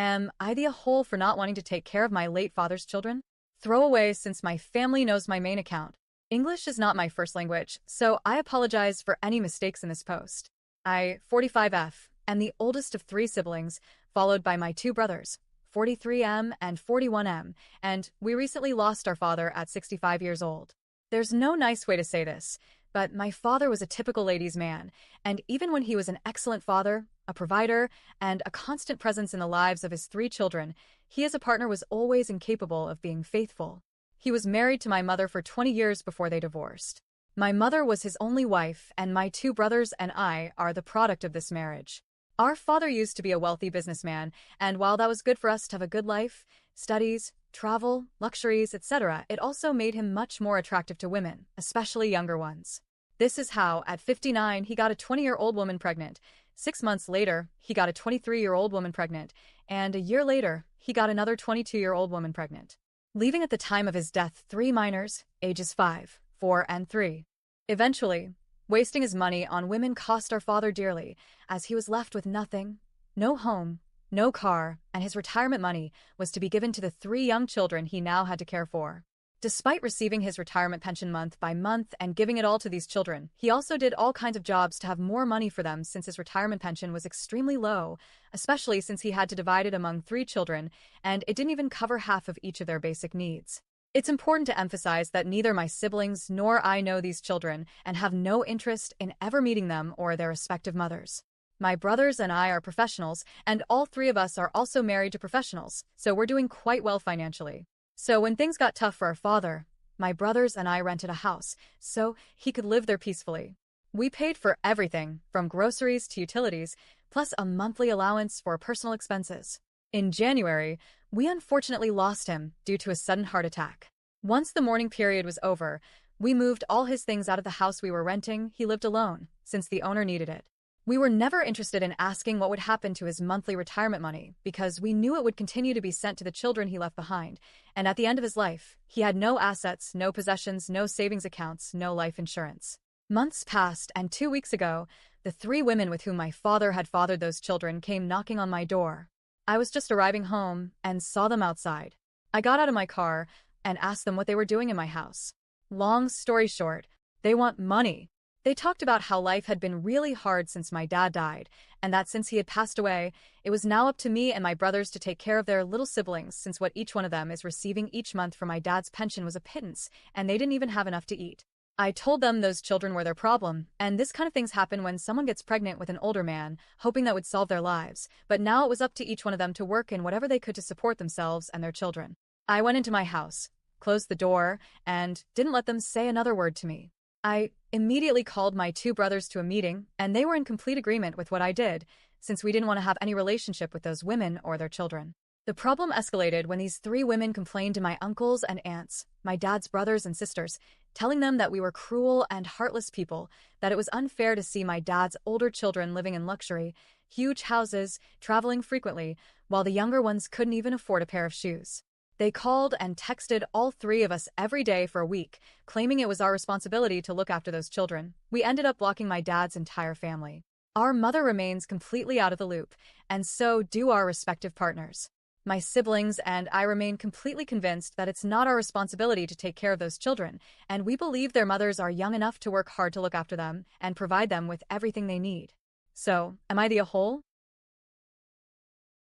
Am I the a-hole for not wanting to take care of my late father's children? Throw away since my family knows my main account. English is not my first language, so I apologize for any mistakes in this post. I, 45F, am the oldest of three siblings, followed by my two brothers, 43M and 41M, and we recently lost our father at 65 years old. There's no nice way to say this, but my father was a typical ladies' man, and even when he was an excellent father, a provider, and a constant presence in the lives of his three children, he as a partner was always incapable of being faithful. He was married to my mother for 20 years before they divorced. My mother was his only wife, and my two brothers and I are the product of this marriage. Our father used to be a wealthy businessman, and while that was good for us to have a good life, studies, travel, luxuries, etc., it also made him much more attractive to women, especially younger ones. This is how, at 59, he got a 20-year-old woman pregnant. 6 months later, he got a 23-year-old woman pregnant, and a year later, he got another 22-year-old woman pregnant, leaving at the time of his death 3 minors, ages 5, 4, and 3. Eventually, wasting his money on women cost our father dearly, as he was left with nothing, no home, no car, and his retirement money was to be given to the 3 young children he now had to care for. Despite receiving his retirement pension month by month and giving it all to these children, he also did all kinds of jobs to have more money for them since his retirement pension was extremely low, especially since he had to divide it among 3 children, and it didn't even cover half of each of their basic needs. It's important to emphasize that neither my siblings nor I know these children and have no interest in ever meeting them or their respective mothers. My brothers and I are professionals, and all 3 of us are also married to professionals, so we're doing quite well financially. So when things got tough for our father, my brothers and I rented a house so he could live there peacefully. We paid for everything, from groceries to utilities, plus a monthly allowance for personal expenses. In January, we unfortunately lost him due to a sudden heart attack. Once the mourning period was over, we moved all his things out of the house we were renting. He lived alone, since the owner needed it. We were never interested in asking what would happen to his monthly retirement money because we knew it would continue to be sent to the children he left behind, and at the end of his life, he had no assets, no possessions, no savings accounts, no life insurance. Months passed, and 2 weeks ago, the 3 women with whom my father had fathered those children came knocking on my door. I was just arriving home and saw them outside. I got out of my car and asked them what they were doing in my house. Long story short, they want money. They talked about how life had been really hard since my dad died, and that since he had passed away, it was now up to me and my brothers to take care of their little siblings since what each one of them is receiving each month from my dad's pension was a pittance, and they didn't even have enough to eat. I told them those children were their problem, and this kind of things happen when someone gets pregnant with an older man, hoping that would solve their lives, but now it was up to each one of them to work in whatever they could to support themselves and their children. I went into my house, closed the door, and didn't let them say another word to me. I immediately called my 2 brothers to a meeting, and they were in complete agreement with what I did, since we didn't want to have any relationship with those women or their children. The problem escalated when these 3 women complained to my uncles and aunts, my dad's brothers and sisters, telling them that we were cruel and heartless people, that it was unfair to see my dad's older children living in luxury, huge houses, traveling frequently, while the younger ones couldn't even afford a pair of shoes. They called and texted all 3 of us every day for a week, claiming it was our responsibility to look after those children. We ended up blocking my dad's entire family. Our mother remains completely out of the loop, and so do our respective partners. My siblings and I remain completely convinced that it's not our responsibility to take care of those children, and we believe their mothers are young enough to work hard to look after them and provide them with everything they need. So, am I the a-hole?